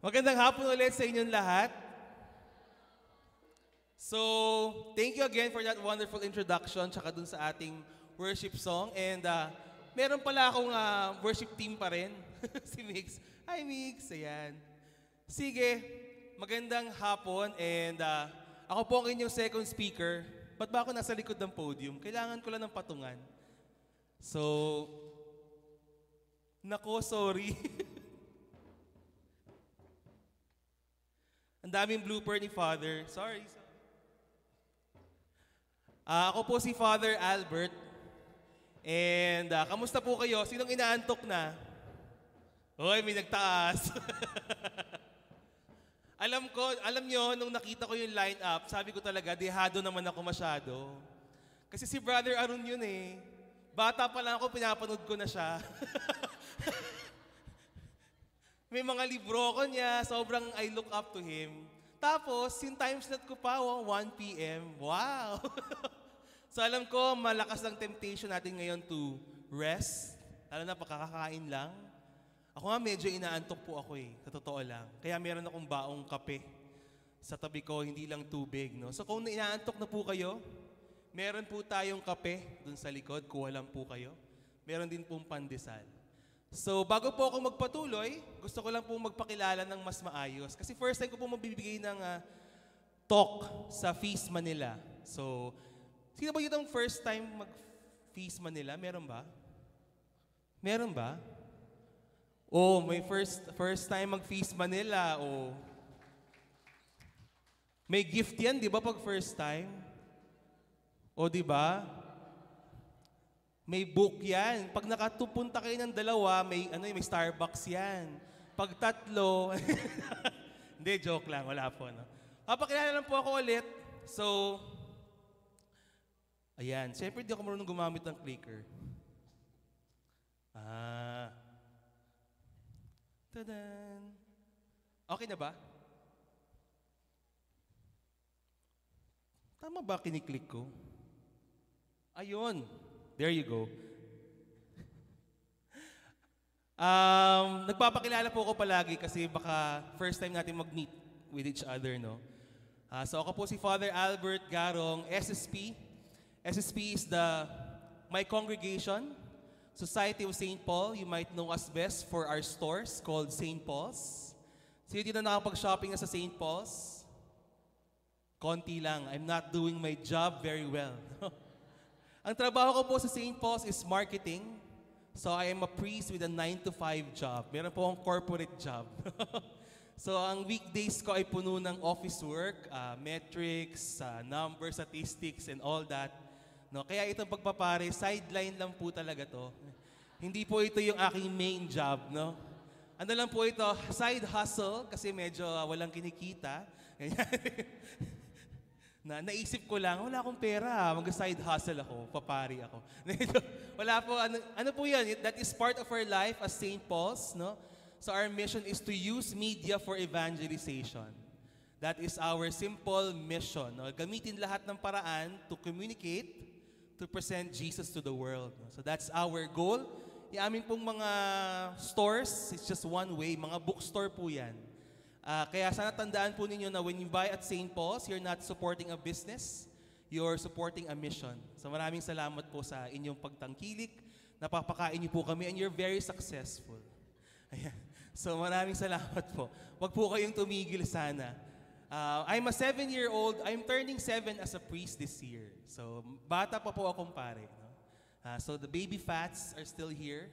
Magandang hapon ulit sa inyong lahat. So, thank you again for that wonderful introduction tsaka dun sa ating worship song. And meron pala akong worship team pa rin, si Mix. Hi Mix, ayan. Sige, magandang hapon and ako po ang inyong second speaker. Ba't ba ako nasa likod ng podium? Kailangan ko lang ng patungan. So, nako, sorry. Ang daming blooper ni Father. Sorry. Ako po si Father Albert. And kamusta po kayo? Sinong inaantok na? Hoy, may nagtaas. Alam nyo, nung nakita ko yung line-up, sabi ko talaga, dehado naman ako masyado. Kasi si Brother Arun yun eh. Bata pa lang ako, pinapanood ko na siya. May mga libro ko niya, sobrang I look up to him. Tapos, yung time slot ko pa, 1 p.m. Wow! So alam ko, malakas ang temptation natin ngayon to rest. Lalo na pagkakakain lang. Ako nga medyo inaantok po ako eh, sa totoo lang. Kaya meron akong baong kape sa tabi ko, hindi lang tubig. No? So kung inaantok na po kayo, meron po tayong kape dun sa likod, kuha lang po kayo. Meron din pong pandesal. So, bago po ako magpatuloy, gusto ko lang po magpakilala ng mas maayos. Kasi first time ko po magbibigay ng talk sa Feast Manila. So, sino ba yun ang first time mag-Feast Manila? Meron ba? Meron ba? Oh, may first time mag-Feast Manila. Oh. May gift yan, di ba, pag first time? O, di ba? May book yan. Pag nakatupunta kayo ng dalawa, may Starbucks yan. Pag tatlo, hindi, joke lang, wala po. No? Papakilala lang po ako ulit. So, ayan. Siyempre, di ako marunong gumamit ng clicker. Tadan! Okay na ba? Tama ba kiniklik ko? Ayun. There you go. Nagpapakilala po ako palagi kasi baka first time natin mag-meet with each other, no? So ako po si Father Albert Garong, SSP. SSP is my congregation, Society of St. Paul. You might know us best for our stores called St. Paul's. Sino dito na nakapag-shopping na sa St. Paul's? Konti lang. I'm not doing my job very well. Ang trabaho ko po sa St. Paul's is marketing. So I am a priest with a 9-to-5 job. Meron po akong corporate job. So ang weekdays ko ay puno ng office work, metrics, numbers, statistics, and all that. No, kaya itong pagpapare, sideline lang po talaga to. Hindi po ito yung aking main job. No? Ano lang po ito, side hustle, kasi medyo walang kinikita. Naisip ko lang, wala akong pera, mag-side hustle ako, papari ako. Wala po, ano po yan? That is part of our life as St. Paul's, no? So our mission is to use media for evangelization. That is our simple mission. No? Gamitin lahat ng paraan to communicate, to present Jesus to the world. No? So that's our goal. Yung amin pong mga stores, it's just one way, mga bookstore po yan. Kaya sana tandaan po ninyo na when you buy at St. Paul's, you're not supporting a business, you're supporting a mission. So maraming salamat po sa inyong pagtangkilik. Napapakain niyo po kami and you're very successful. Ayan. So maraming salamat po. Huwag po kayong tumigil sana. I'm a 7-year-old. I'm turning 7 as a priest this year. So bata pa po akong pare. No? So the baby fats are still here.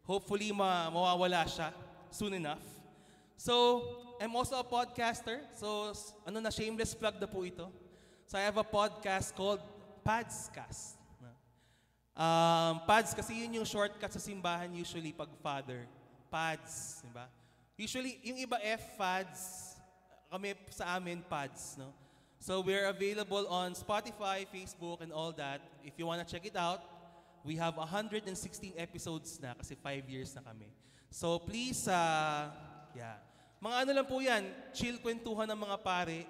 Hopefully mawawala siya soon enough. So, I'm also a podcaster. So, shameless plug na po ito. So, I have a podcast called Padscast. Pads, kasi yun yung shortcut sa simbahan usually pag Father. Pads, diba? Usually, yung iba F-Fads, kami sa amin, Pads, no? So, we're available on Spotify, Facebook, and all that. If you wanna check it out, we have 116 episodes na kasi 5 years na kami. So, please, yeah. Mga ano lang po yan, chill kwentuhan ng mga pare.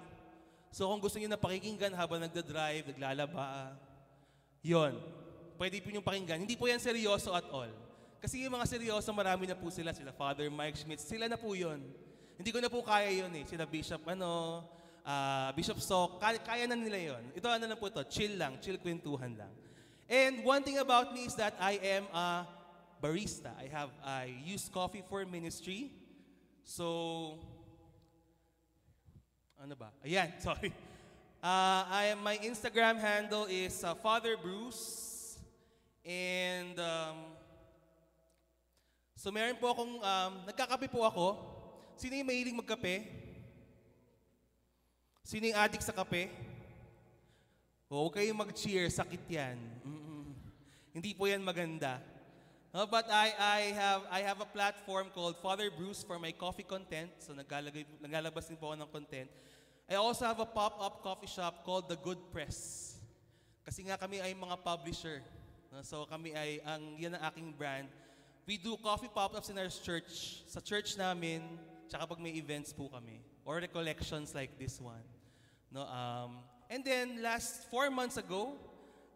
So kung gusto niyo na pakikinggan habang nagda-drive, naglalaba, yon. Pwede po niyong pakinggan. Hindi po yan seryoso at all. Kasi yung mga seryoso, marami na po sila. Sila Father Mike Schmitz, sila na po yun. Hindi ko na po kaya yun eh. Sila Bishop, Bishop Sok, kaya na nila yun. Ito ano lang po to, chill lang, chill kwentuhan lang. And one thing about me is that I am a barista. I use coffee for ministry. So, ano ba? Ayan, sorry. My Instagram handle is Father Bruce. And, so meron po akong, nagkakape po ako. Sino yung mahilig magkape? Sino yung addict sa kape? Huwag kayong mag-cheer, sakit yan. Hindi po yan maganda. No, but I have a platform called Father Bruce for my coffee content. So naglalabas din po ako ng content. I also have a pop-up coffee shop called The Good Press. Kasi nga kami ay mga publisher. No, so kami ay, yan ang aking brand. We do coffee pop-ups in our church. Sa church namin, tsaka pag may events po kami. Or recollections like this one. No, and then, 4 months ago,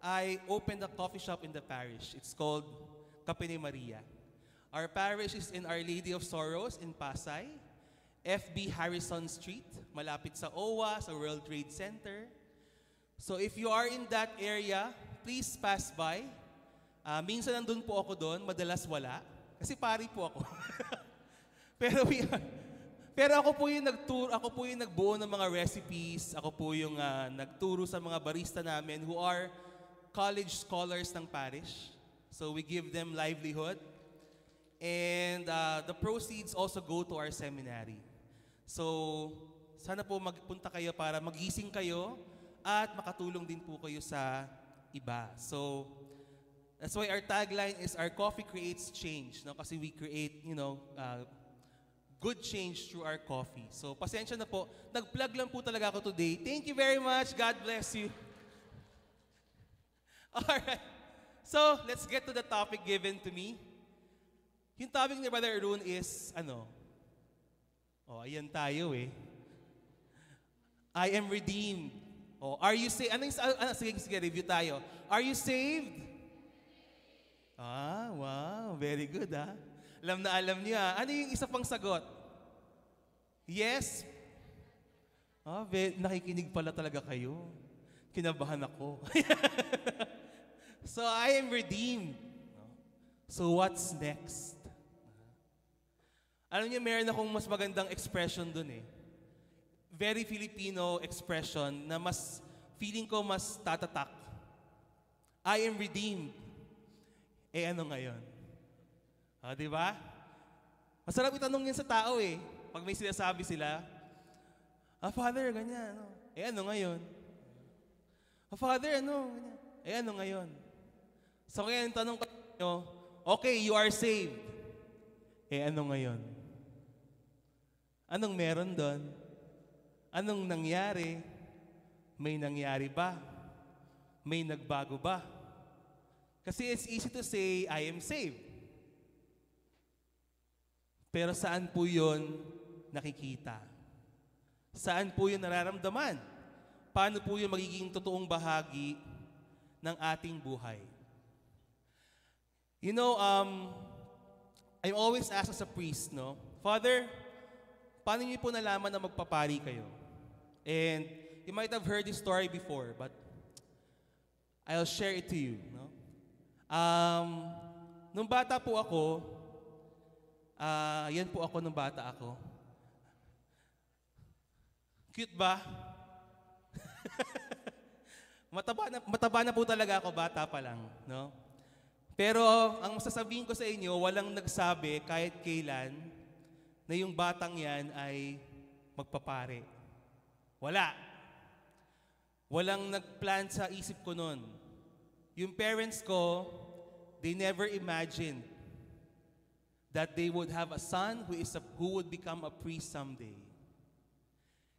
I opened a coffee shop in the parish. It's called Kape ni Maria. Our parish is in Our Lady of Sorrows in Pasay, FB Harrison Street, malapit sa OWA, sa World Trade Center. So if you are in that area, please pass by. Minsan nandun po ako doon, madalas wala. Kasi pari po ako. Pero ako po yung nagbuo ng mga recipes, ako po yung nagturo sa mga barista namin who are college scholars ng parish. So we give them livelihood. And the proceeds also go to our seminary. So sana po magpunta kayo para magising kayo at makatulong din po kayo sa iba. So that's why our tagline is our coffee creates change. No? Kasi we create, good change through our coffee. So, pasensya na po. Nag-plug lang po talaga ako today. Thank you very much. God bless you. Alright. So, let's get to the topic given to me. Yung topic ni Brother Arun is, ayan tayo eh. I am redeemed. Are you saved? Sige, review tayo. Are you saved? Wow. Very good, Alam na alam niyo. Ano yung isa pang sagot? Yes? Nakikinig pala talaga kayo. Kinabahan ako. So, I am redeemed. So, what's next? Alam niyo, meron akong mas magandang expression dun eh. Very Filipino expression na feeling ko mas tatatak. I am redeemed. Ano ngayon? Di ba? Masarap itanong yan sa tao eh. Pag may sinasabi sila, Father, ganyan. Ano ngayon? Father, ganyan. Ano ngayon? So kaya yung tanong ko nyo, okay, you are saved. Ano ngayon? Anong meron doon? Anong nangyari? May nangyari ba? May nagbago ba? Kasi it's easy to say, I am saved. Pero saan po yun nakikita? Saan po yun nararamdaman? Paano po yun magiging totoong bahagi ng ating buhay? I'm always asked as a priest, Father, paano niyo po nalaman na magpapari kayo? And you might have heard this story before, but I'll share it to you. Nung bata po ako, yan po ako nung bata ako. Cute ba? mataba na po talaga ako, bata pa lang. Pero ang sasabihin ko sa inyo, walang nagsabi kahit kailan na yung batang yan ay magpapare. Wala. Walang nagplan sa isip ko nun. Yung parents ko, they never imagined that they would have a son who would become a priest someday.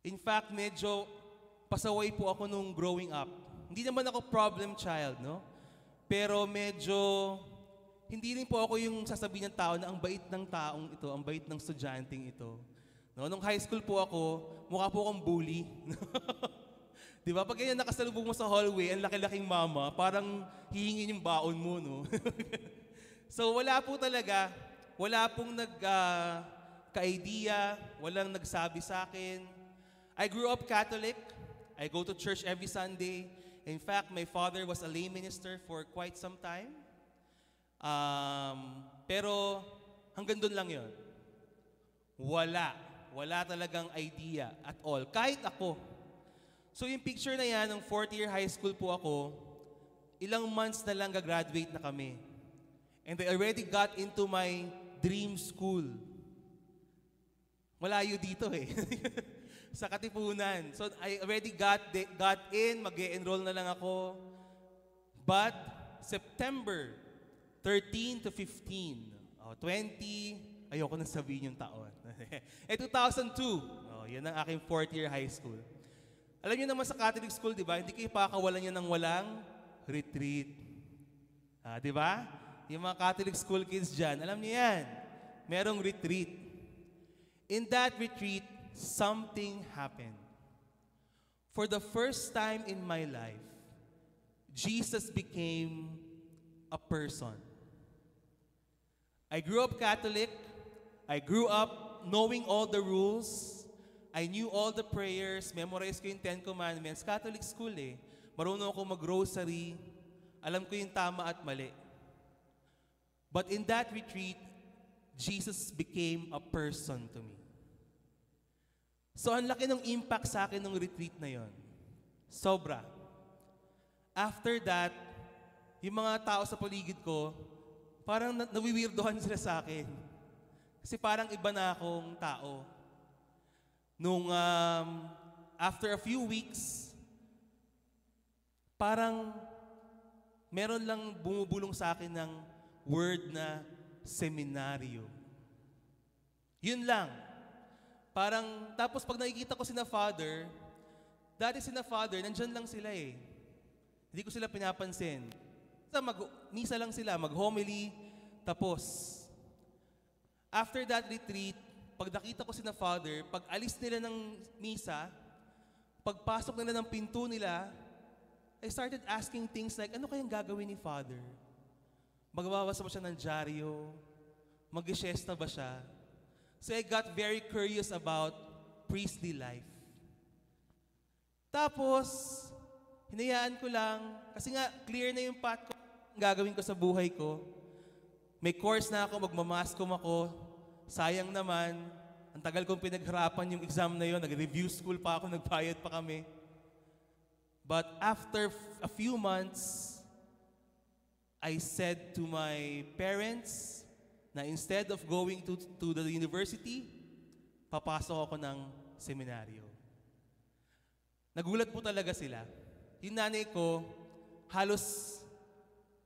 In fact, medyo pasaway po ako nung growing up. Hindi naman ako problem child, Pero medyo, hindi rin po ako yung sasabihin ng tao na ang bait ng taong ito, ang bait ng estudyanteng ito. Nung high school po ako, mukha po akong bully. Di ba? Pag ganyan nakasalubong mo sa hallway, ang laki-laking mama, parang hihingin yung baon mo, So wala po talaga, wala pong ka-idea, walang nagsabi sa akin. I grew up Catholic. I go to church every Sunday. In fact, my father was a lay minister for quite some time. Pero hanggang doon lang yon. Wala talagang idea at all. Kahit ako. So yung picture na yan, ng 4th year high school po ako, ilang months na lang gagraduate na kami. And I already got into my dream school. Malayo dito eh. Sa Katipunan. So I already got in, mag-e-enroll na lang ako. But September 13 to 15, 20, ayoko nang sabihin yung taon. 2002, yan ang aking 4th year high school. Alam niyo naman sa Catholic school, di ba? Hindi kayo pakawalan niya ng walang retreat. Di ba? Yung mga Catholic school kids dyan, alam niyo yan. Merong retreat. In that retreat, something happened. For the first time in my life, Jesus became a person. I grew up Catholic. I grew up knowing all the rules. I knew all the prayers. Memorized ko yung 10 Commandments. Catholic school eh. Marunong ako mag-rosary. Alam ko yung tama at mali. But in that retreat, Jesus became a person to me. So ang laki ng impact sa akin ng retreat na yon. Sobra. After that, yung mga tao sa paligid ko, parang nawiwirdohan sila sa akin. Kasi parang iba na akong tao. Nung after a few weeks, parang meron lang bumubulong sa akin ng word na seminaryo. Yun lang. Parang, tapos pag nakikita ko sina Father, dati sina Father, nandyan lang sila eh. Hindi ko sila pinapansin. Misa lang sila, mag-homily, tapos. After that retreat, pag nakita ko sina Father, pag alis nila ng misa, pagpasok nila ng pinto nila, I started asking things like, ano kayang gagawin ni Father? Magbabasa ba siya ng dyaryo? Mag-siesta ba siya? So I got very curious about priestly life. Tapos, hinayaan ko lang, kasi nga, clear na yung path ko, ang gagawin ko sa buhay ko. May course na ako, magmamaskom ako. Sayang naman, ang tagal kong pinagharapan yung exam na yun, nag-review school pa ako, nagbayad pa kami. But after a few months, I said to my parents na instead of going to the university, papasok ako ng seminaryo. Nagulat po talaga sila. Yung nanay ko, halos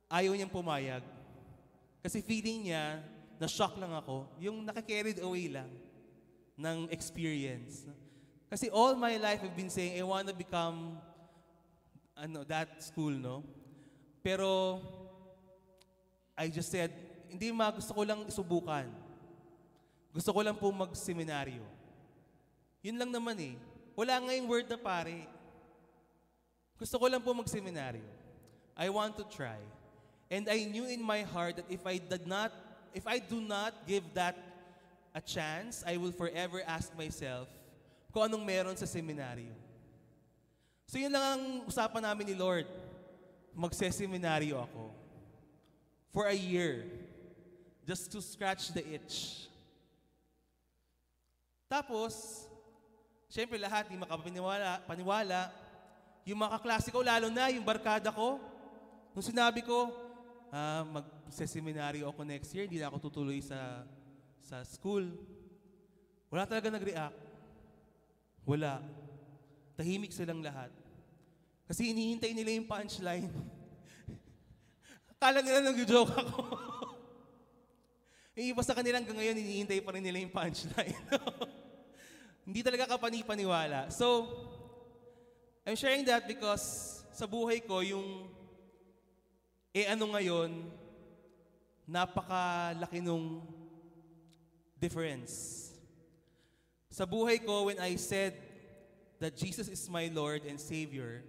ayaw niyang pumayag. Kasi feeling niya, na-shock lang ako, yung nakakarried away lang ng experience. Kasi all my life I've been saying, I want to become that school, no? Pero, I just said, hindi gusto ko lang isubukan. Gusto ko lang po mag-seminaryo. Yun lang naman eh. Wala nga yung word na pare. Gusto ko lang po mag-seminaryo. I want to try. And I knew in my heart that if I do not give that a chance, I will forever ask myself kung anong meron sa seminaryo. So yun lang ang usapan namin ni Lord. Magse-seminaryo ako. For a year. Just to scratch the itch. Tapos, syempre lahat, hindi makapaniwala. Yung mga kaklase ko, lalo na yung barkada ko, nung sinabi ko, magse-seminaryo ako next year, hindi na ako tutuloy sa school. Wala talaga nag-react. Wala. Tahimik silang lahat. Kasi hinihintay nila yung punchline. Akala nila nag-joke ako. Yung iba sa kanila hanggang ngayon, hinihintay pa rin nila yung punchline. Hindi talaga kapani-paniwala. So, I'm sharing that because sa buhay ko, yung ngayon, napakalaki nung difference. Sa buhay ko, when I said that Jesus is my Lord and Savior,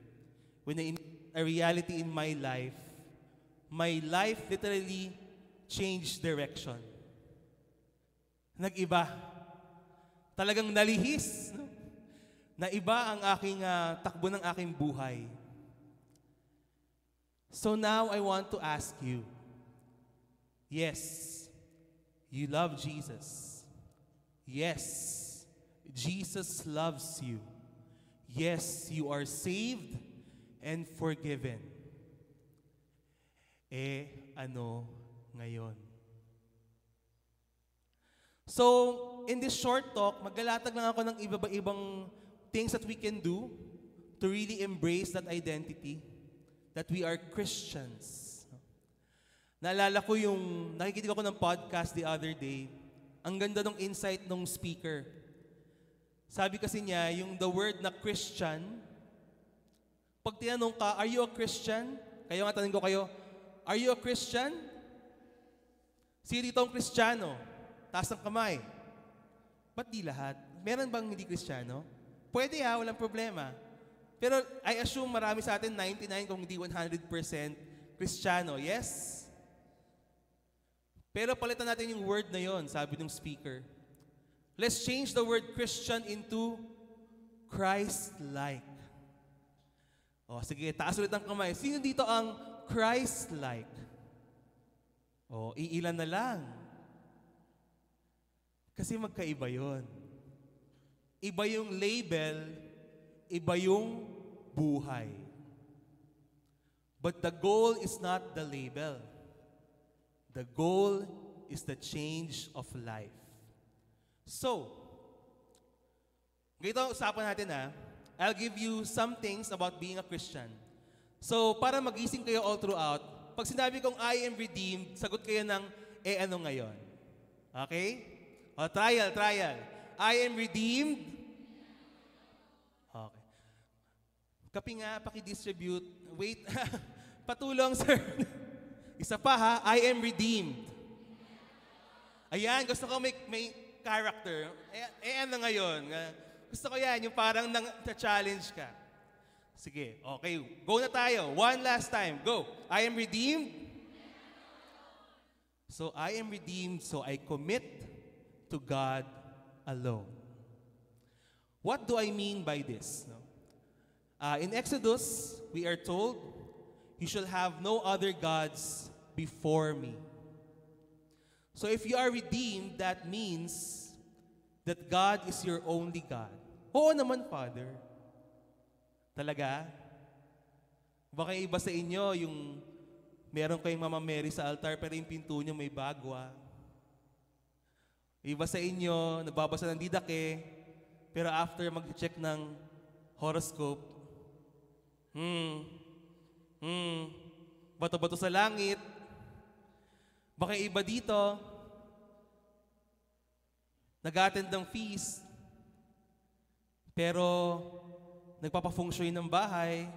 when a reality in my life literally changed direction. Nag-iba. talagang nalihis, no? Na iba ang aking takbo ng aking buhay. So now I want to ask you, yes, you love Jesus. Yes, Jesus loves you. Yes, you are saved and forgiven. Ano ngayon? So, in this short talk, maglalatag lang ako ng iba-ibang things that we can do to really embrace that identity, that we are Christians. Naalala ko nakikinig ako ng podcast the other day, ang ganda ng insight ng speaker. Sabi kasi niya, the word na Christian, pag tinanong ka, are you a Christian? Kayo nga tanong ko kayo, are you a Christian? Sino dito ang Kristiyano? Taas ng kamay. Ba't di lahat? Meron bang hindi Kristiyano? Pwede walang problema. Pero I assume marami sa atin, 99 kung hindi 100% Kristiyano. Yes? Pero palitan natin yung word na yon, sabi ng speaker. Let's change the word Christian into Christ-like. Sige, taas ulit ang kamay. Sino dito ang Christ-like? Iilan na lang. Kasi magkaiba yon. Iba yung label, iba yung buhay. But the goal is not the label. The goal is the change of life. So, ganito ang usapan natin I'll give you some things about being a Christian. So, para magising kayo all throughout, pag sinabi kong I am redeemed, sagot kayo ng ano ngayon? Okay? Trial. I am redeemed. Okay. Kapi nga, paki-distribute. Wait, patulong, sir. Isa pa I am redeemed. Ayan, gusto ko may character. Ano ngayon? Gusto ko yan, yung parang na-challenge ka. Sige, okay, go na tayo. One last time, go. I am redeemed. So I am redeemed, so I commit to God alone. What do I mean by this? In Exodus, we are told, you shall have no other gods before me. So if you are redeemed, that means that God is your only God. Oo naman, Father. Talaga? Baka iba sa inyo, yung meron kayong Mama Mary sa altar, pero yung pinto nyo may bagwa. Iba sa inyo, nagbabasa ng didake, pero after mag-check ng horoscope, bato-bato sa langit. Baka iba dito, nag-attend ng feast, pero nagpapa-feng shui ng bahay.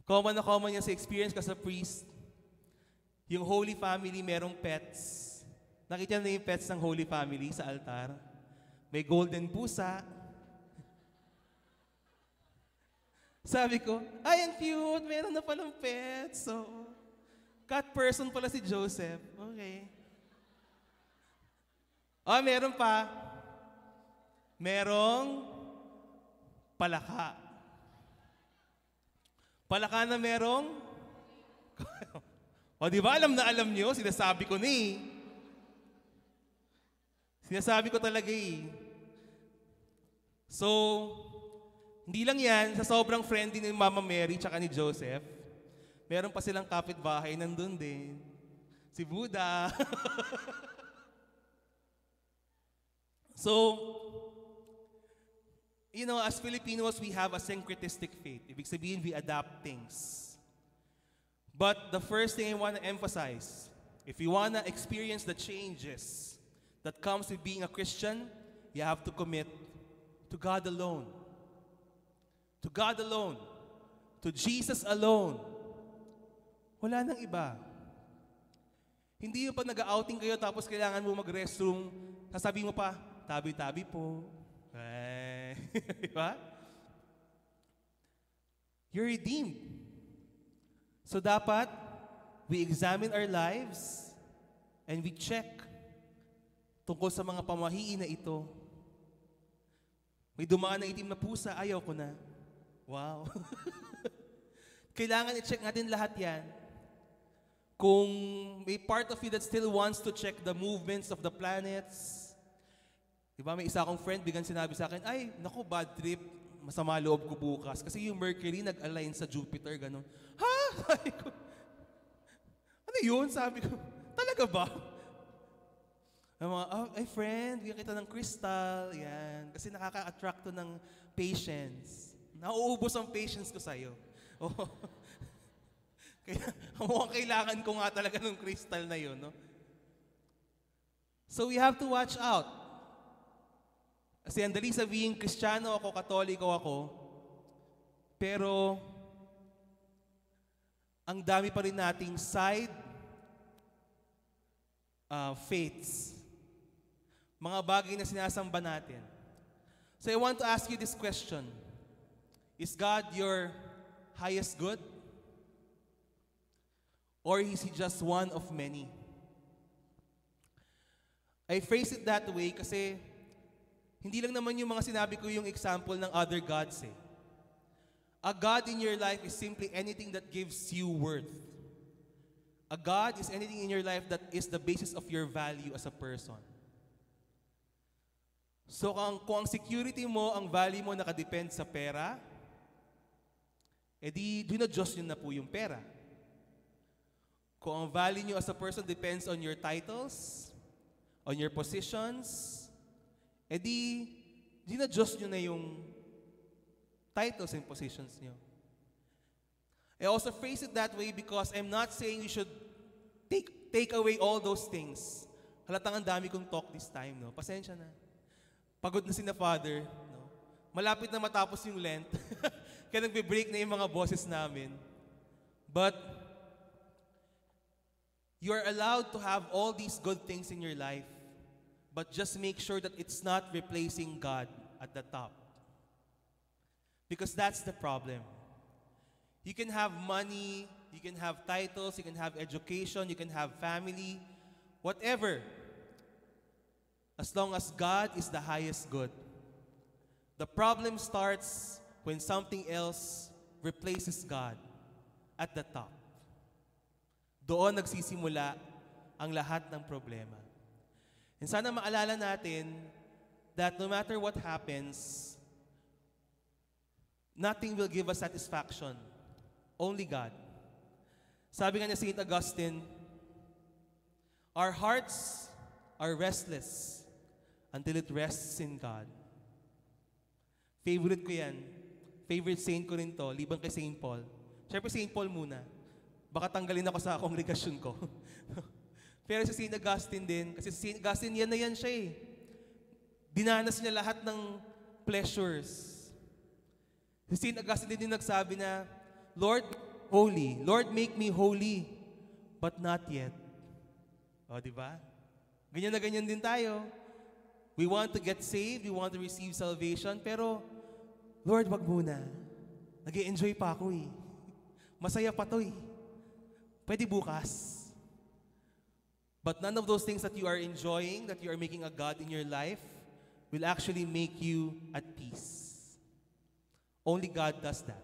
Common na common yan sa experience ka sa priest. Yung Holy Family, merong pets. Nakita na yung pets ng Holy Family sa altar. May golden pusa. Sabi ko, ay, ang cute. Meron na palang pets. So, cat person pala si Joseph. Okay. Meron pa. Merong palaka. Palaka na merong? Di ba alam na alam nyo? Sinasabi ko ni. Sinasabi ko talaga So, hindi lang yan, sa sobrang friendly ni Mama Mary tsaka ni Joseph, meron pa silang kapitbahay nandun din. Si Buddha. So, as Filipinos, we have a syncretistic faith. Ibig sabihin, we adapt things. But the first thing I want to emphasize, if you want to experience the changes that comes with being a Christian, you have to commit to God alone. To God alone. To Jesus alone. Wala nang iba. Hindi yung pa nag-outing kayo tapos kailangan mo mag-restroom, sasabihin mo pa, tabi-tabi po. Diba? You're redeemed. So dapat, we examine our lives and we check tungkol sa mga pamahiin na ito. May dumaan na itim na pusa, ayaw ko na. Wow. Kailangan i-check natin lahat yan. Kung may part of you that still wants to check the movements of the planets, diba, may isa akong friend, biglang sinabi sa akin, ay, naku, bad trip, masama loob ko bukas. Kasi yung Mercury nag-align sa Jupiter, gano'n. Ha? Sabi ko, ano yun? Sabi ko, talaga ba? Ay friend, bigyan kita ng crystal, yan. Kasi nakaka-attract to ng patience. Nauubos ang patience ko sa'yo. Oh. Kaya mukhang kailangan ko nga talaga ng crystal na yun, no? So we have to watch out. Kasi ang dali sabihin, Kristiyano ako, Katoliko ako, pero ang dami pa rin nating side faiths. Mga bagay na sinasamba natin. So I want to ask you this question. Is God your highest good? Or is He just one of many? I phrase it that way kasi hindi lang naman yung mga sinabi ko yung example ng other gods eh. A God in your life is simply anything that gives you worth. A God is anything in your life that is the basis of your value as a person. So kung ang security mo, ang value mo nakadepend sa pera, edi doon na Diyos yun na po yung pera. Kung ang value nyo as a person depends on your titles, on your positions, edi di na Diyos nyo na yung titles and positions nyo. I also phrase it that way because I'm not saying you should take away all those things. Halatang ang dami kong talk this time, no? Pasensya na. Pagod na si na Father, no? Malapit na matapos yung Lent. Kaya nagbe-break na yung mga boses namin. But you are allowed to have all these good things in your life, but just make sure that it's not replacing God at the top. Because that's the problem. You can have money, you can have titles, you can have education, you can have family, whatever. As long as God is the highest good. The problem starts when something else replaces God at the top. Doon nagsisimula ang lahat ng problema. And sana maalala natin that no matter what happens, nothing will give us satisfaction. Only God. Sabi nga ni St. Augustine, our hearts are restless until it rests in God. Favorite ko yan. Favorite saint ko rin to, liban kay St. Paul. Siyempre St. Paul muna. Baka tanggalin ako sa kongregasyon ko. Pero si St. Augustine din, kasi si St. Augustine yan na yan siya eh. Dinanas niya lahat ng pleasures. Si St. Augustine din nagsabi na, Lord, holy. Lord, make me holy, but not yet. O, di ba? Ganyan na ganyan din tayo. We want to get saved, we want to receive salvation, pero, Lord, wag muna. Nag-i-enjoy pa ako eh. Masaya pa to eh. Pwede bukas. But none of those things that you are enjoying, that you are making a God in your life, will actually make you at peace. Only God does that.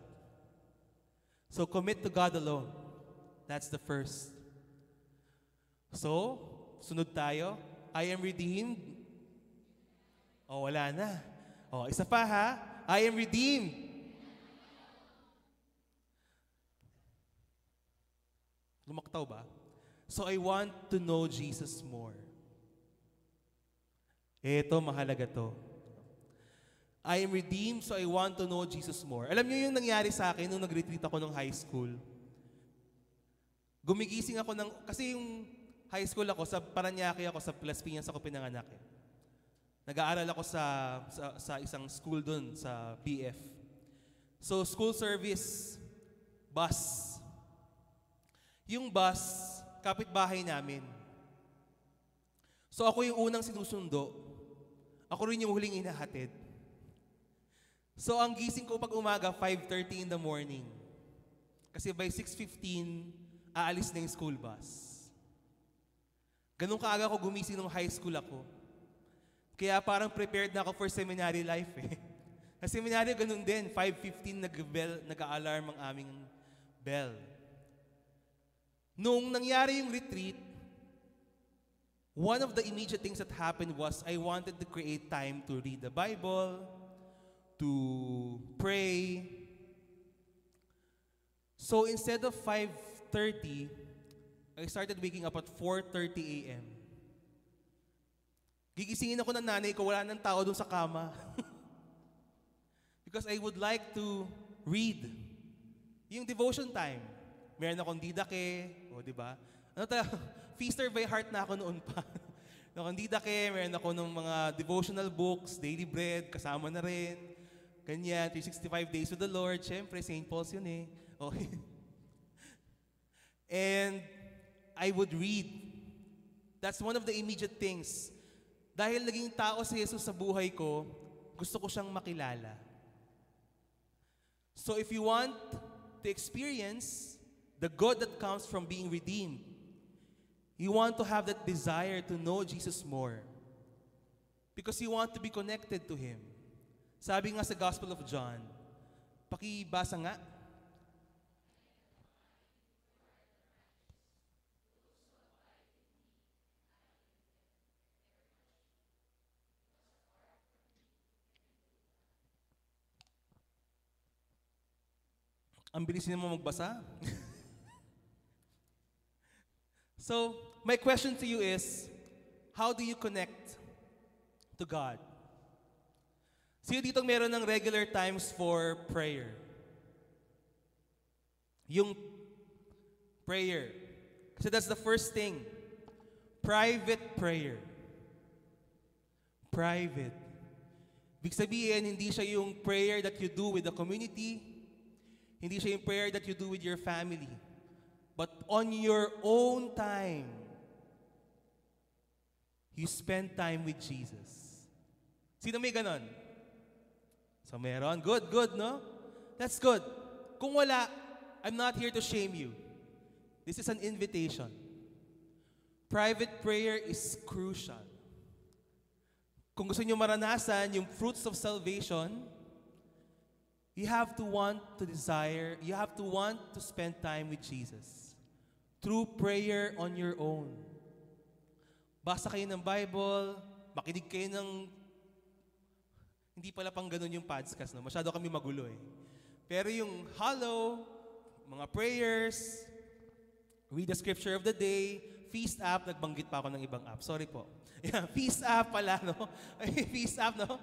So commit to God alone. That's the first. So, sunod tayo. I am redeemed. Oh, wala na. Oh, isa pa ha. I am redeemed. Lumaktaw ba? So I want to know Jesus more. Eto, mahalaga to. I am redeemed, so I want to know Jesus more. Alam niyo yung nangyari sa akin nung nag-retreat ako nung high school? Gumigising ako ng, kasi yung high school ako, sa Paranaque ako, sa Las Piñas ako pinanganak eh. Nag-aaral ako sa isang school dun, sa BF. So, school service, bus. Yung bus, kapitbahay namin. So, ako yung unang sinusundo. Ako rin yung huling inahatid. So, ang gising ko pag umaga, 5:30 in the morning. Kasi by 6:15, aalis na yung school bus. Ganun kaaga ako gumising nung high school ako. Kaya parang prepared na ako for seminary life eh. Sa seminary, ganun din. 5:15 nag-a-alarm ang aming bell. Nung nangyari yung retreat, one of the immediate things that happened was I wanted to create time to read the Bible, to pray. So instead of 5:30, I started waking up at 4:30 a.m. Gigisingin ako ng nanay ko, wala nang tao dun sa kama. Because I would like to read. Yung devotion time. Meron akong didake, o di ba? Feaster by heart na ako noon pa. Meron akong didake, meron ako ng mga devotional books, daily bread, kasama na rin. Ganyan, 365 days with the Lord. Siyempre, St. Paul's yun eh. Okay. And I would read. That's one of the immediate things. Dahil naging tao si Jesus sa buhay ko, gusto ko siyang makilala. So if you want to experience the good that comes from being redeemed, you want to have that desire to know Jesus more. Because you want to be connected to Him. Sabi nga sa Gospel of John, pakibasa nga. Ang bilis niyo mo magbasa. So, my question to you is, how do you connect to God? Sino dito meron ng regular times for prayer? Yung prayer. Kasi that's the first thing. Private prayer. Private. Ibig sabihin, hindi siya yung prayer that you do with the community. Hindi siya yung prayer that you do with your family. But on your own time, you spend time with Jesus. Sino may ganon? So meron. Good, good, no? That's good. Kung wala, I'm not here to shame you. This is an invitation. Private prayer is crucial. Kung gusto niyo maranasan yung fruits of salvation, you have to want to desire, you have to want to spend time with Jesus. Through prayer on your own. Basa kayo ng Bible, makinig kayo ng... Hindi pala pang ganun yung podcast, no? Masyado kami magulo eh. Pero yung hollow, mga prayers, read the scripture of the day, feast app, nagbanggit pa ako ng ibang app. Sorry po. Yeah, feast app pala, no? Feast app, no?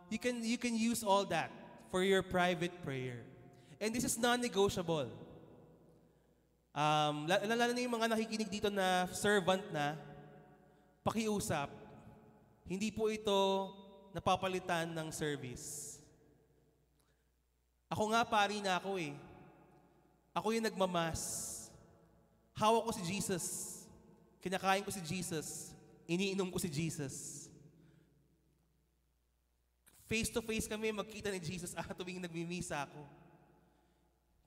You can use all that for your private prayer. And this is non-negotiable. Lalo na yung mga nakikinig dito na servant na, pakiusap, hindi po ito napapalitan ng service. Ako nga, pari na ako eh. Ako yung nagmamas. Hawak ko si Jesus. Kinakain ko si Jesus. Iniinom ko si Jesus. Face to face kami magkita ni Jesus tuwing nagmimisa ako.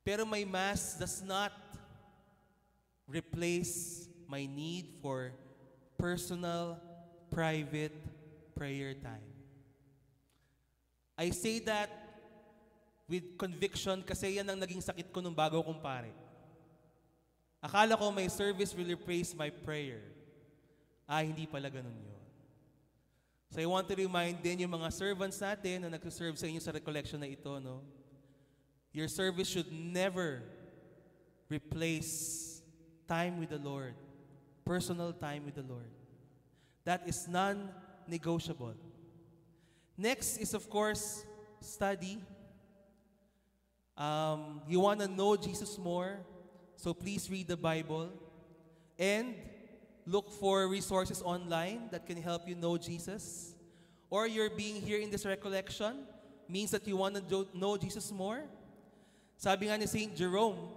Pero my mass does not replace my need for personal, private prayer time. I say that with conviction kasi yan ang naging sakit ko nung bago kong pare. Akala ko my service will replace my prayer. Hindi pala ganun yun. So I want to remind din yung mga servants natin na nagsiserve sa inyo sa recollection na ito, no? Your service should never replace time with the Lord, personal time with the Lord. That is non-negotiable. Next is, of course, study. You want to know Jesus more, so please read the Bible and look for resources online that can help you know Jesus. Or you're being here in this recollection means that you want to know Jesus more. Sabi nga ni St. Jerome,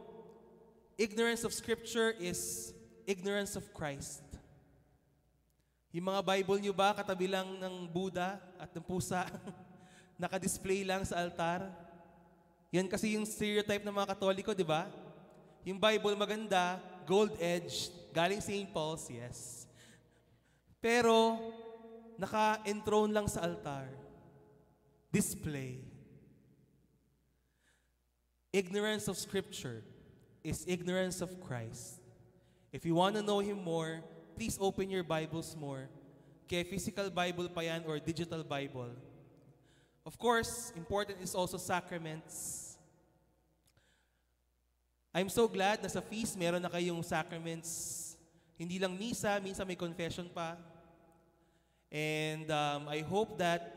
ignorance of Scripture is ignorance of Christ. Yung mga Bible nyo ba, katabi lang ng Buddha at ng pusa, naka-display lang sa altar? Yan kasi yung stereotype ng mga Katoliko, di ba? Yung Bible maganda, gold-edged, galing St. Paul's, yes. Pero, naka-enthroned lang sa altar. Display. Ignorance of Scripture is ignorance of Christ. If you want to know Him more, please open your Bibles more. Kaya physical Bible pa yan or digital Bible. Of course, important is also sacraments. I'm so glad na sa feast meron na kayong sacraments. Hindi lang misa, minsan may confession pa. And I hope that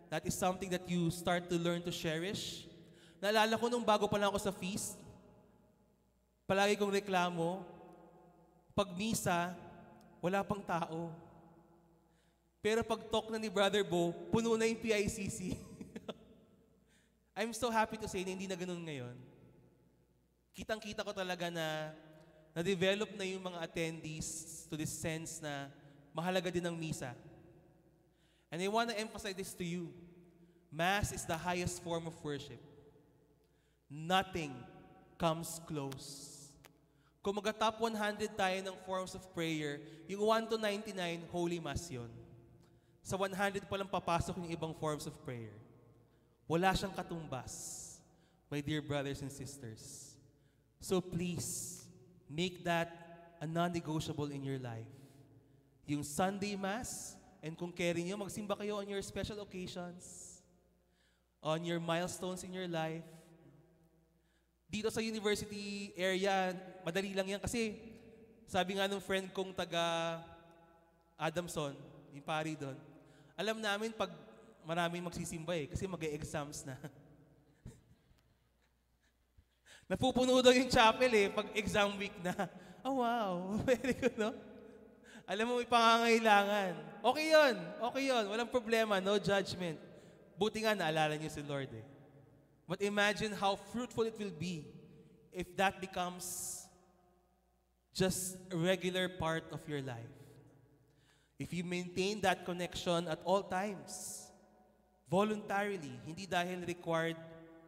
that is something that you start to learn to cherish. Naalala ko nung bago pa lang ako sa feast, palagi kong reklamo, pag misa, wala pang tao. Pero pag talk na ni Brother Bo, puno na yung PICC. I'm so happy to say na hindi na ganun ngayon. Kitang-kita ko talaga na na-develop na yung mga attendees to this sense na mahalaga din ang misa. And I want to emphasize this to you. Mass is the highest form of worship. Nothing comes close. Kung mag-top 100 tayo ng forms of prayer, yung 1 to 99, Holy Mass yun. Sa 100 pa lang papasok yung ibang forms of prayer. Wala siyang katumbas, my dear brothers and sisters. So please, make that a non-negotiable in your life. Yung Sunday Mass, and kung carry nyo, magsimba kayo on your special occasions, on your milestones in your life. Dito sa university area, madali lang yan kasi sabi nga nung friend kong taga Adamson, yung pari doon, alam namin pag maraming magsisimba kasi mag-e-exams na. Napupuno daw yung chapel pag exam week na. Oh wow, very good, no? Alam mo, may pangangailangan. Okay yun, walang problema, no judgment. Buti nga naalala niyo si Lord But imagine how fruitful it will be if that becomes just a regular part of your life. If you maintain that connection at all times, voluntarily, hindi dahil required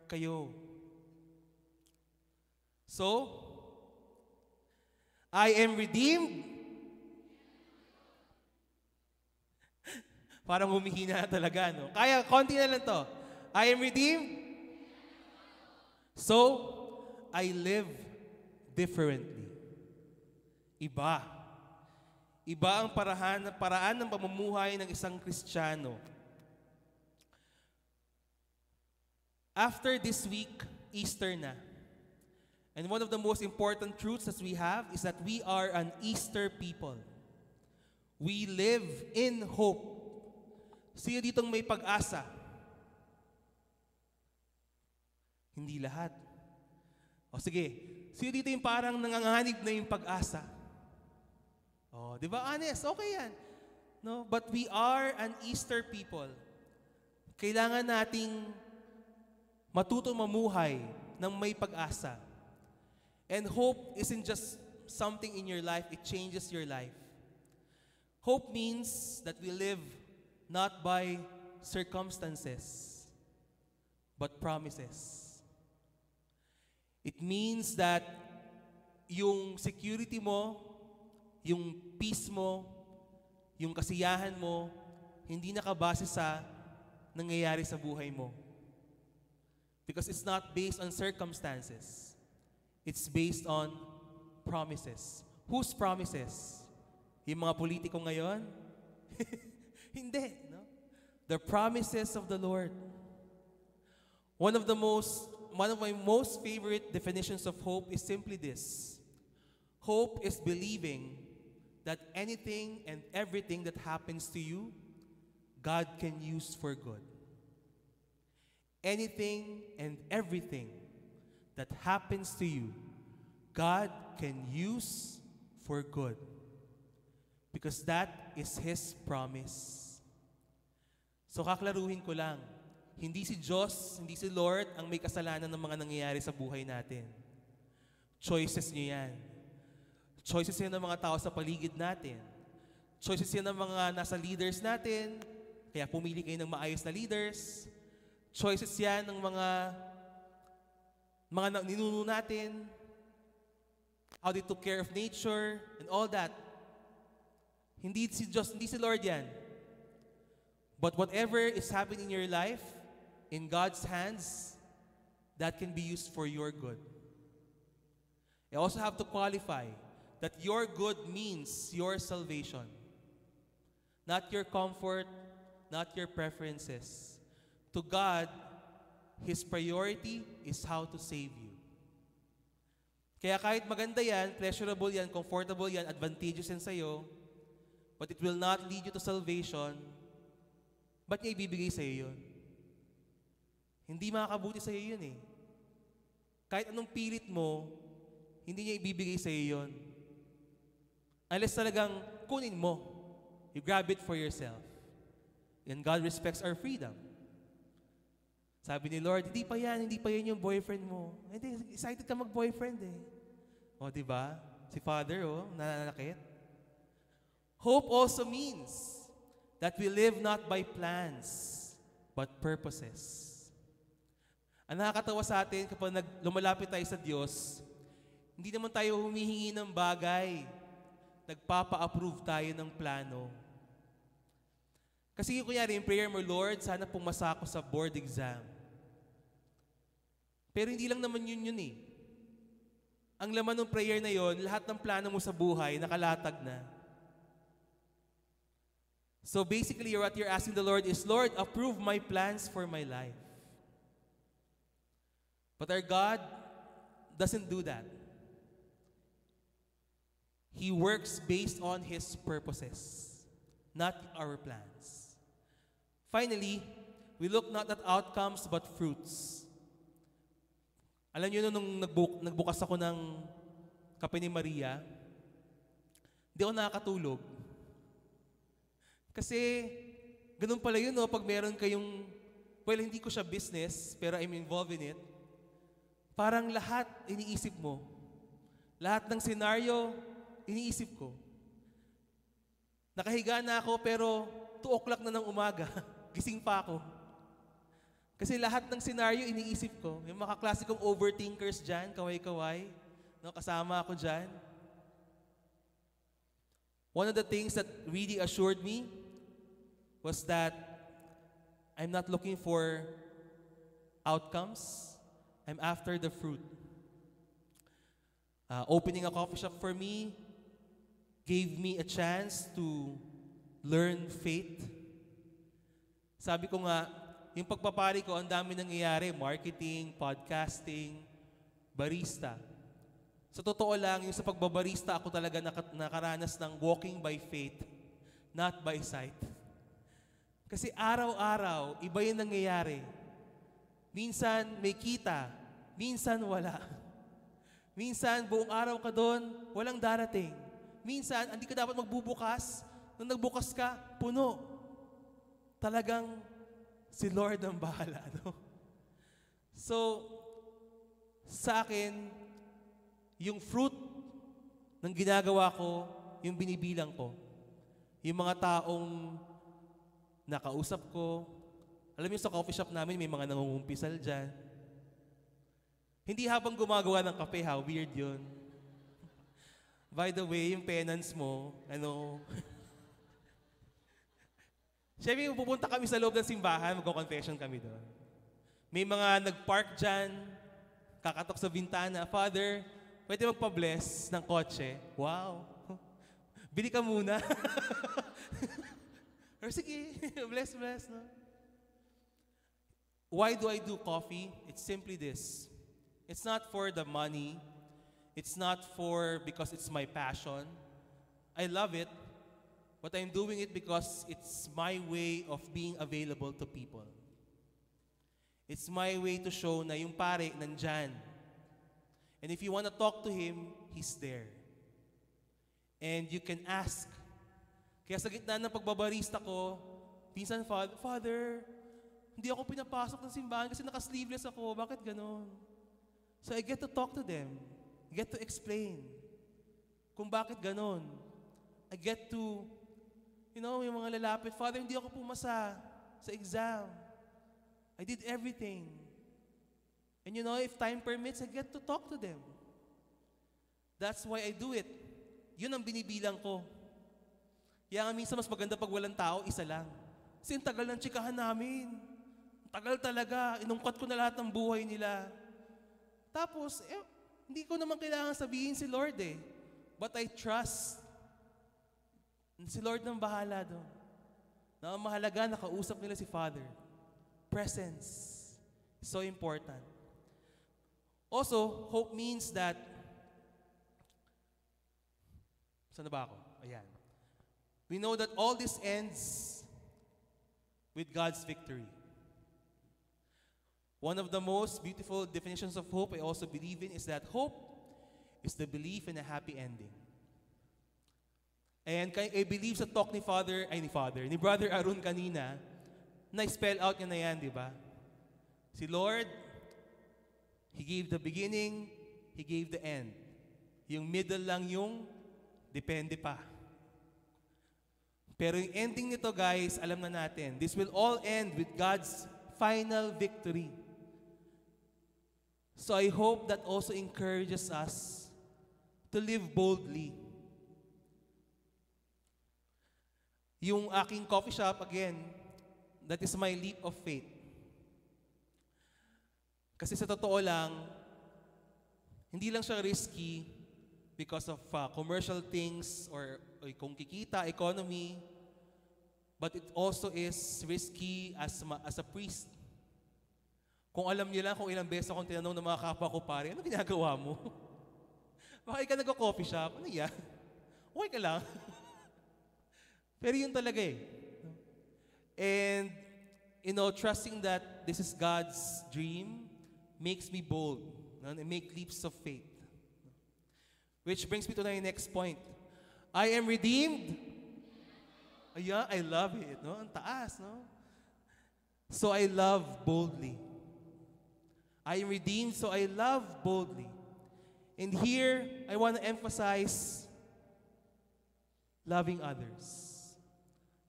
kayo. So, I am redeemed. Parang humihina na talaga, no? Kaya, konti na lang to. I am redeemed. So, I live differently. Iba ang paraan ng pamumuhay ng isang Kristiyano. After this week, Easter na. And one of the most important truths that we have is that we are an Easter people. We live in hope. Sino ditong may pag-asa? Hindi lahat. O sige, sino dito yung parang nanganganib na yung pag-asa? Oh, di ba? Honest, okay yan. No? But we are an Easter people. Kailangan nating matuto mamuhay ng may pag-asa. And hope isn't just something in your life, it changes your life. Hope means that we live not by circumstances, but promises. It means that yung security mo, yung peace mo, yung kasiyahan mo, hindi nakabase sa nangyayari sa buhay mo. Because it's not based on circumstances. It's based on promises. Whose promises? Yung mga politiko ngayon? Hindi, no? The promises of the Lord. One of my most favorite definitions of hope is simply this. Hope is believing that anything and everything that happens to you, God can use for good. Anything and everything that happens to you, God can use for good. Because that is His promise. So kaklaruhin ko lang, hindi si Diyos, hindi si Lord ang may kasalanan ng mga nangyayari sa buhay natin. Choices niyo yan. Choices yan ng mga tao sa paligid natin. Choices yan ng mga nasa leaders natin, kaya pumili kayo ng maayos na leaders. Choices yan ng mga ninuno natin. how they took care of nature, and all that. Hindi si Lord yan. But whatever is happening in your life, in God's hands, that can be used for your good. You also have to qualify that your good means your salvation. Not your comfort, not your preferences. To God, His priority is how to save you. Kaya kahit maganda yan, pleasurable yan, comfortable yan, advantageous yan sa'yo, but it will not lead you to salvation, ba't niya ibibigay sa'yo yun? Hindi makakabuti sa'yo yun eh. Kahit anong pilit mo, hindi niya ibibigay sa'yo yun. Unless talagang kunin mo. You grab it for yourself. And God respects our freedom. Sabi ni Lord, hindi pa yan yung boyfriend mo. Hindi, excited ka mag-boyfriend eh. O, diba? Si Father, nananakit. Hope also means that we live not by plans, but purposes. Ang nakakatawa sa atin kapag lumalapit tayo sa Diyos, hindi naman tayo humihingi ng bagay. Nagpapa-approve tayo ng plano. Kasi kunyari, in prayer mo, Lord, sana pumasa ako sa board exam. Pero hindi lang naman yun eh. Ang laman ng prayer na yon, lahat ng plano mo sa buhay, nakalatag na. So basically, what you're asking the Lord is, Lord, approve my plans for my life. But our God doesn't do that. He works based on His purposes, not our plans. Finally, we look not at outcomes but fruits. Alam niyo nung nagbukas ako ng kape ni Maria, hindi ako nakakatulog. Kasi ganun pala yun, pag meron kayong, well, hindi ko siya business, pero I'm involved in it, parang lahat iniisip mo. Lahat ng senaryo, iniisip ko. Nakahiga na ako, pero 2 o'clock na ng umaga. Gising pa ako. Kasi lahat ng senaryo, iniisip ko. Yung mga klase kong overthinkers dyan, kaway-kaway, kasama ako dyan. One of the things that really assured me was that I'm not looking for outcomes. I'm after the fruit. Opening a coffee shop for me gave me a chance to learn faith. Sabi ko nga, yung pagpapari ko, ang dami nangyayari, marketing, podcasting, barista. Sa totoo lang, yung sa pagbabarista, ako talaga nakaranas ng walking by faith, not by sight. Kasi araw-araw, iba yung nangyayari. Minsan may kita, minsan wala. Minsan buong araw ka doon, walang darating. Minsan, hindi ka dapat magbubukas. Nung nagbukas ka, puno. Talagang si Lord ang bahala. No? So, sa akin, yung fruit ng ginagawa ko, yung binibilang ko. Yung mga taong nakausap ko. Alam niyo sa coffee shop namin, may mga nangungumpisal dyan. Hindi habang gumagawa ng kape, ha? Weird yun. By the way, yung penance mo, Siyempre, pupunta kami sa loob ng simbahan, magko-confession kami doon. May mga nag-park dyan, kakatok sa bintana, Father, pwede magpa-bless ng kotse. Wow! Bili ka muna. Or sige, bless, no? Why do I do coffee? It's simply this. It's not for the money. It's not because it's my passion. I love it. But I'm doing it because it's my way of being available to people. It's my way to show na yung pare nandyan. And if you want to talk to him, he's there. And you can ask. Kaya sa gitna ng pagbabarista ko, pinsan, Father, hindi ako pinapasok ng simbahan kasi naka-sleeveless ako. Bakit ganon? So I get to talk to them. I get to explain kung bakit ganon. I get to yung mga lalapit, Father, hindi ako pumasa sa exam. I did everything. And if time permits, I get to talk to them. That's why I do it. Yun ang binibilang ko. Kaya nga minsan mas maganda pag walang tao, isa lang. Kasi ang tagal ng tsikahan namin. Ang tagal talaga. Inungkat ko na lahat ng buhay nila. Tapos, hindi ko naman kailangan sabihin si Lord eh. But I trust. Si Lord nang bahala doon. Na ang mahalaga, nakausap nila si Father. Presence. So important. Also, hope means that, saan na ba ako? Ayan. We know that all this ends with God's victory. One of the most beautiful definitions of hope I also believe in is that hope is the belief in a happy ending. And I believe sa talk ni Brother Arun kanina, na-spell out niya na yan, di ba? Si Lord, He gave the beginning, He gave the end. Yung middle lang yung depende pa. Pero yung ending nito, guys, alam na natin, this will all end with God's final victory. So I hope that also encourages us to live boldly. Yung aking coffee shop, again, that is my leap of faith. Kasi sa totoo lang, hindi lang siya risky because of commercial things or kung kikita, economy, but it also is risky as a priest. Kung alam niyo lang kung ilang beses akong tinanong ng mga kapwa ko, pare, ano ginagawa mo? Bakit ka nag-coffee shop? Ano yan? Okay ka lang. Pero yun talaga eh. And, trusting that this is God's dream makes me bold. And make leaps of faith. Which brings me to my next point. I am redeemed. Ayan, I love it. No? Ang taas, no? So I love boldly. I am redeemed, so I love boldly. And here, I want to emphasize loving others.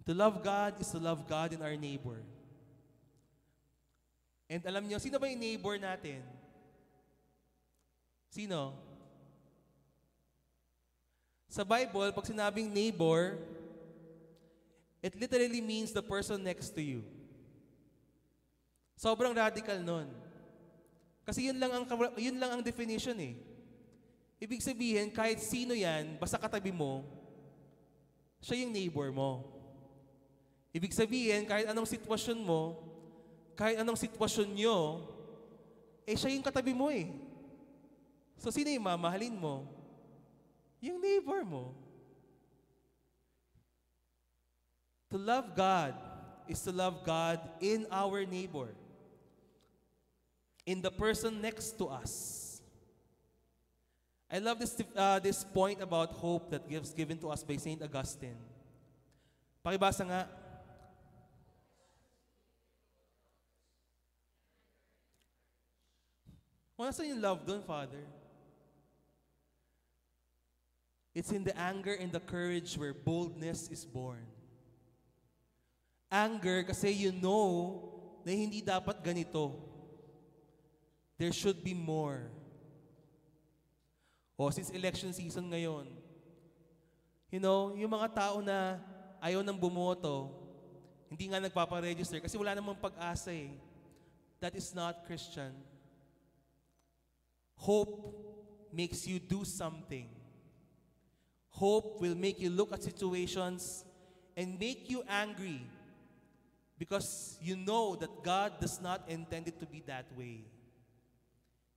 To love God is to love God and our neighbor. And alam niyo, sino ba yung neighbor natin? Sino? Sa Bible, pag sinabing neighbor, it literally means the person next to you. Sobrang radical nun. Kasi yun lang ang definition eh. Ibig sabihin, kahit sino yan, basta katabi mo, siya yung neighbor mo. Ibig sabihin, kahit anong sitwasyon mo, kahit anong sitwasyon nyo, siya yung katabi mo eh. So, sino yung mamahalin mo? Yung neighbor mo. To love God is to love God in our neighbor. In the person next to us. I love this point about hope that given to us by St. Augustine. Pakibasa nga. Saan yung love doon, Father? It's in the anger and the courage where boldness is born. Anger kasi you know na hindi dapat ganito. There should be more. Since election season ngayon, yung mga tao na ayaw nang bumoto, hindi nga nagpaparegister kasi wala namang pag-asa eh. That is not Christian. Hope makes you do something. Hope will make you look at situations and make you angry because you know that God does not intend it to be that way.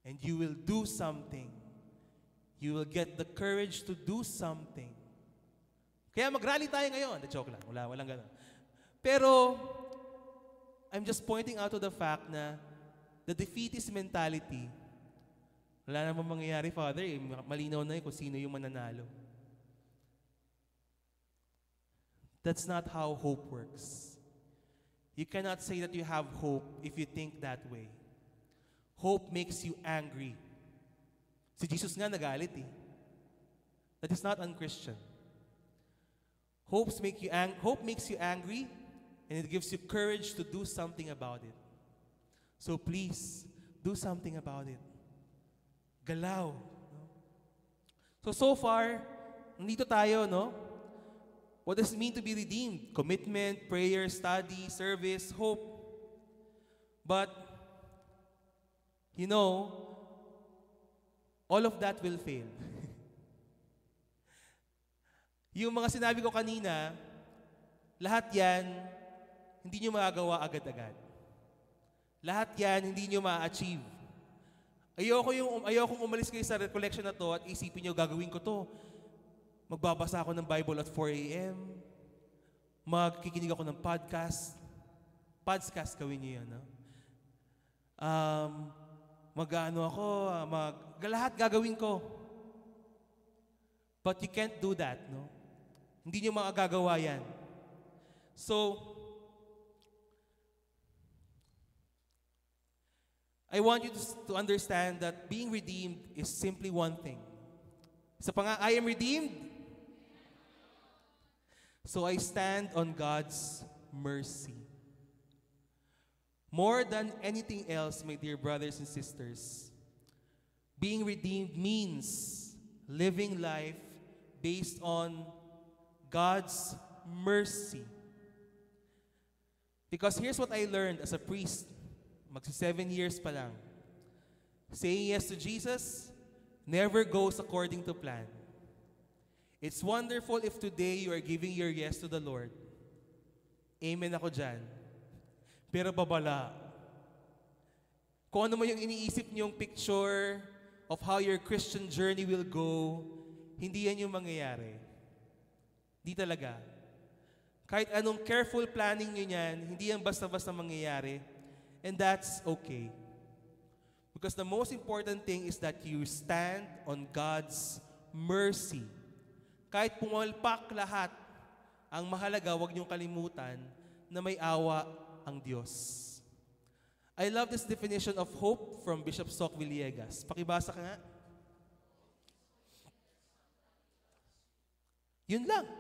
And you will do something. You will get the courage to do something. Kaya mag-rally tayo ngayon. Joke lang. Walang gano'n. Pero, I'm just pointing out to the fact na the defeatist mentality, wala namang mangyayari, Father. Malinaw na kung sino yung mananalo. That's not how hope works. You cannot say that you have hope if you think that way. Hope makes you angry. Si Jesus nga nagalit eh. That is not un-Christian. Hope makes you angry and it gives you courage to do something about it. So please, do something about it. Galaw. No? So far, nandito tayo, no? What does it mean to be redeemed? Commitment, prayer, study, service, hope. But, you know, all of that will fail. Yung mga sinabi ko kanina, lahat yan, hindi nyo magagawa agad-agad. Lahat yan, hindi nyo ma-achieve. Ayokong umalis kayo sa recollection na to at isipin nyo, gagawin ko to. Magbabasa ako ng Bible at 4 a.m. Magkikinig ako ng podcast. Podcast, gawin nyo yan. No? Lahat gagawin ko. But you can't do that, no? Hindi nyo magagawa yan. So, I want you to understand that being redeemed is simply one thing. Isa pa nga, I am redeemed. So I stand on God's mercy. More than anything else, my dear brothers and sisters, being redeemed means living life based on God's mercy. Because here's what I learned as a priest, magsi 7 years pa lang. Saying yes to Jesus never goes according to plan. It's wonderful if today you are giving your yes to the Lord. Amen ako dyan. Pero babala. Kung ano mo yung iniisip niyong picture of how your Christian journey will go, hindi yan yung mangyayari. Di talaga. Kahit anong careful planning nyo niyan, hindi yan basta-basta mangyayari. And that's okay. Because the most important thing is that you stand on God's mercy. Kahit pumalpak lahat, ang mahalaga, huwag niyong kalimutan na may awa ang Diyos. I love this definition of hope from Bishop Soc Villegas. Pakibasa ka nga. Yun lang.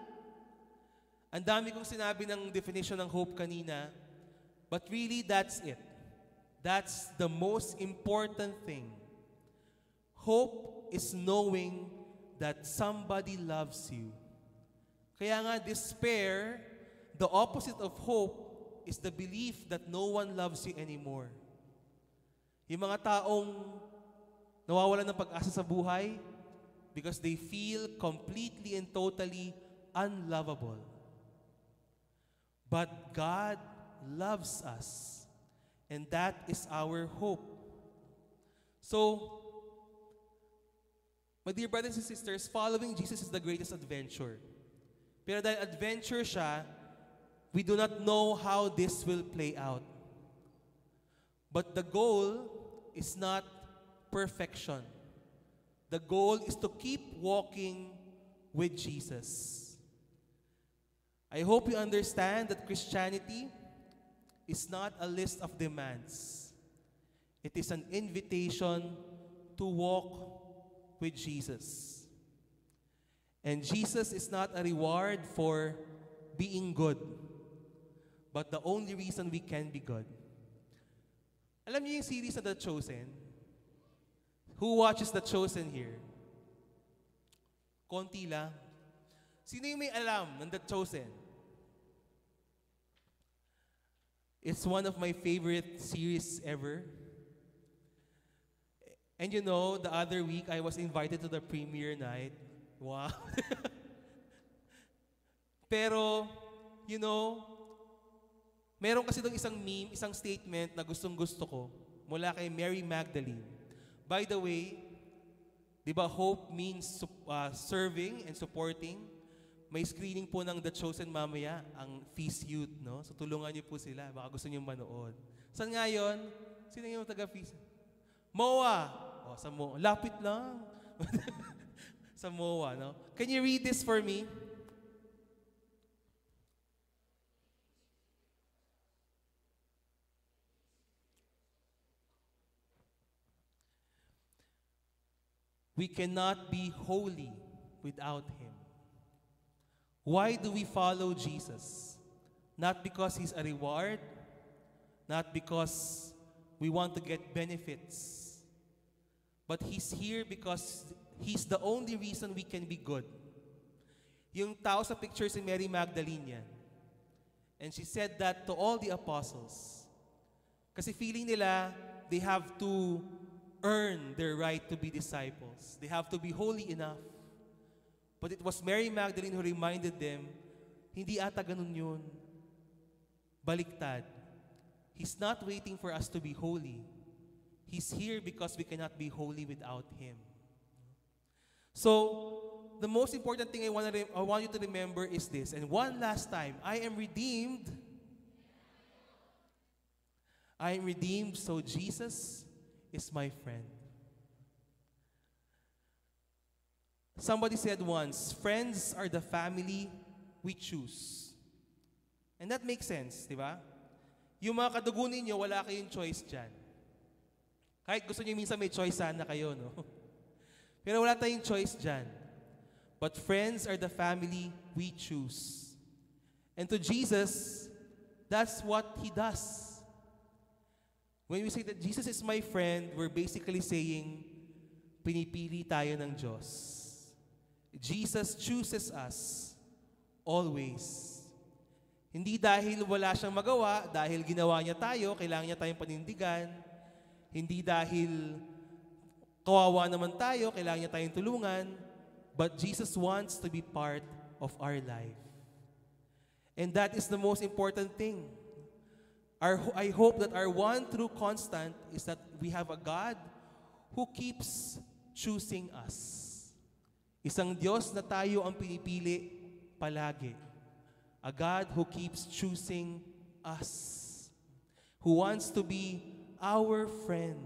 Ang dami kong sinabi ng definition ng hope kanina, but really that's it. That's the most important thing. Hope is knowing that somebody loves you. Kaya nga, despair, the opposite of hope, is the belief that no one loves you anymore. Yung mga taong nawawalan ng pag-asa sa buhay because they feel completely and totally unlovable. But God loves us, and that is our hope. So, my dear brothers and sisters, following Jesus is the greatest adventure. Pero dahil adventure siya, we do not know how this will play out. But the goal is not perfection. The goal is to keep walking with Jesus. I hope you understand that Christianity is not a list of demands. It is an invitation to walk with Jesus. And Jesus is not a reward for being good, but the only reason we can be good. Alam niyo yung series na The Chosen? Who watches The Chosen here? Konti lang. Sino yung may alam ng The Chosen? It's one of my favorite series ever. And you know, the other week, I was invited to the premiere night. Wow. Pero, you know, meron kasi doon isang meme, isang statement na gustong-gusto ko mula kay Mary Magdalene. By the way, di ba hope means serving and supporting? May screening po ng The Chosen mamaya, ang Feast Youth, no? So tulungan niyo po sila, baka gusto niyo manood. Saan nga yun? Sino yung taga-Feast? MOA! O, sa MOA. Lapit lang. Sa MOA, no? Can you read this for me? We cannot be holy without Him. Why do we follow Jesus? Not because He's a reward, not because we want to get benefits, but He's here because He's the only reason we can be good. Yung tao sa picture si Mary Magdalene yan. And she said that to all the apostles. Kasi feeling nila, they have to earn their right to be disciples. They have to be holy enough. But it was Mary Magdalene who reminded them, hindi ata ganun yun. Baliktad. He's not waiting for us to be holy. He's here because we cannot be holy without Him. So, the most important thing I want you to remember is this. And one last time, I am redeemed. I am redeemed, so Jesus is my friend. Somebody said once, friends are the family we choose. And that makes sense, di ba? Yung mga kadugo ninyo, wala kayong choice dyan. Kahit gusto niyo minsan may choice sana kayo, no? Pero wala tayong choice dyan. But friends are the family we choose. And to Jesus, that's what He does. When we say that Jesus is my friend, we're basically saying, pinipili tayo ng Diyos. Jesus chooses us always. Hindi dahil wala siyang magawa, dahil ginawa niya tayo, kailangan niya tayong panindigan. Hindi dahil kawawa naman tayo, kailangan niya tayong tulungan. But Jesus wants to be part of our life. And that is the most important thing. I hope that our one true constant is that we have a God who keeps choosing us. Isang Diyos na tayo ang pinipili palagi. A God who keeps choosing us. Who wants to be our friend.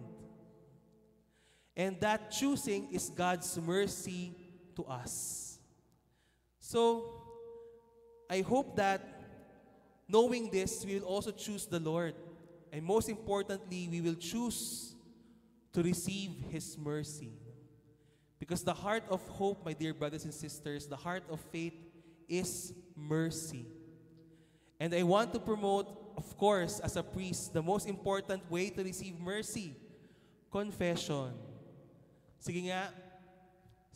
And that choosing is God's mercy to us. So, I hope that knowing this, we will also choose the Lord. And most importantly, we will choose to receive His mercy. Because the heart of hope, my dear brothers and sisters, the heart of faith is mercy. And I want to promote, of course, as a priest, the most important way to receive mercy, confession. Sige nga,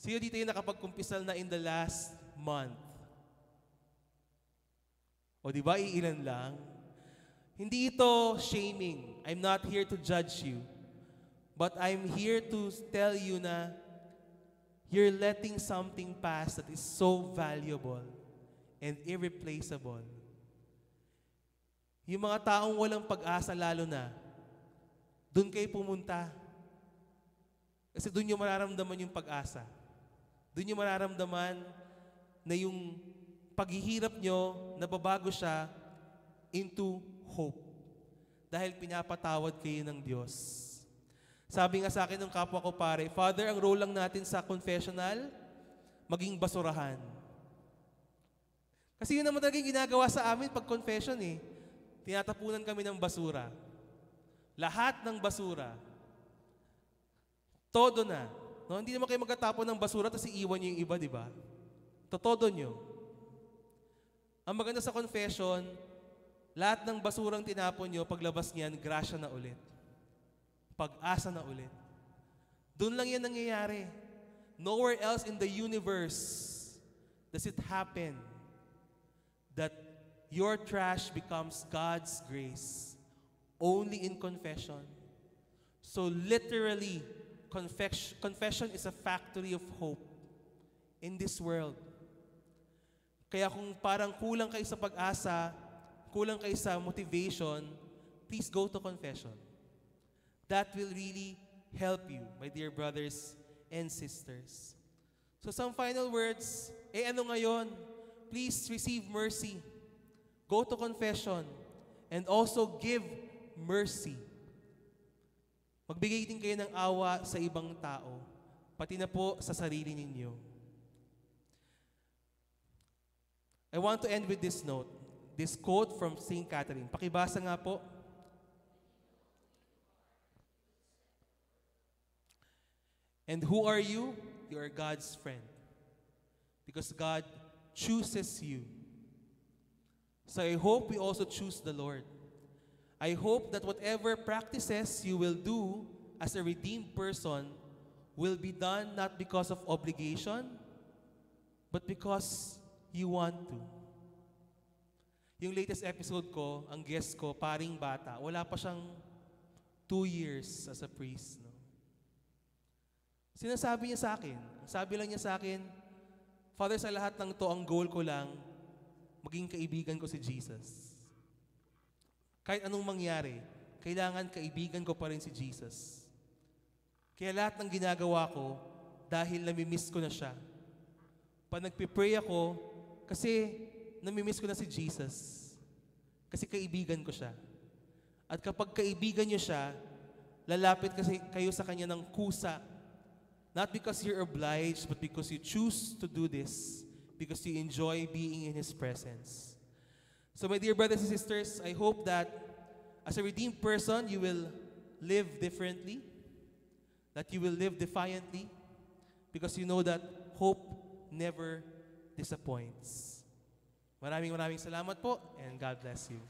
sino dito yung nakapagkumpisal na in the last month? O di ba, iilan lang? Hindi ito shaming. I'm not here to judge you. But I'm here to tell you na you're letting something pass that is so valuable and irreplaceable. Yung mga taong walang pag-asa lalo na, doon kayo pumunta. Kasi doon yung mararamdaman yung pag-asa. Doon yung mararamdaman na yung paghihirap nyo, nababago siya into hope. Dahil pinapatawad kayo ng Diyos. Sabi nga sa akin ng kapwa ko pare, Father, ang role lang natin sa confessional, maging basurahan. Kasi yun naman talaga yung ginagawa sa amin pag confession eh. Tinatapunan kami ng basura. Lahat ng basura. Todo na. No? Hindi naman kayo magtatapon ng basura tapos iiwan nyo yung iba, di ba? Todo nyo. Ang maganda sa confession, lahat ng basurang tinapon nyo, paglabas niyan, grasya na ulit. Pag-asa na ulit. Doon lang yan nangyayari. Nowhere else in the universe does it happen that your trash becomes God's grace. Only in confession. So literally, confession is a factory of hope in this world. Kaya kung parang kulang kayo sa pag-asa, kulang kayo sa motivation, please go to confession. That will really help you, my dear brothers and sisters. So some final words, ano ngayon? Please receive mercy. Go to confession and also give mercy. Magbigay din kayo ng awa sa ibang tao, pati na po sa sarili ninyo. I want to end with this note, this quote from St. Catherine. Pakibasa nga po. And who are you? You are God's friend. Because God chooses you. So I hope we also choose the Lord. I hope that whatever practices you will do as a redeemed person will be done not because of obligation, but because you want to. Yung latest episode ko, ang guest ko, paring bata, wala pa siyang 2 years as a priest. No? Sinasabi niya sa akin, sabi lang niya sa akin, Father, sa lahat ng to, ang goal ko lang, maging kaibigan ko si Jesus. Kahit anong mangyari, kailangan kaibigan ko pa rin si Jesus. Kaya lahat ng ginagawa ko, dahil namimiss ko na siya. Pag nagpipray ako, kasi namimiss ko na si Jesus. Kasi kaibigan ko siya. At kapag kaibigan niyo siya, lalapit kasi kayo sa kanya ng kusa. Not because you're obliged, but because you choose to do this, because you enjoy being in His presence. So my dear brothers and sisters, I hope that as a redeemed person, you will live differently, that you will live defiantly, because you know that hope never disappoints. Maraming salamat po, and God bless you.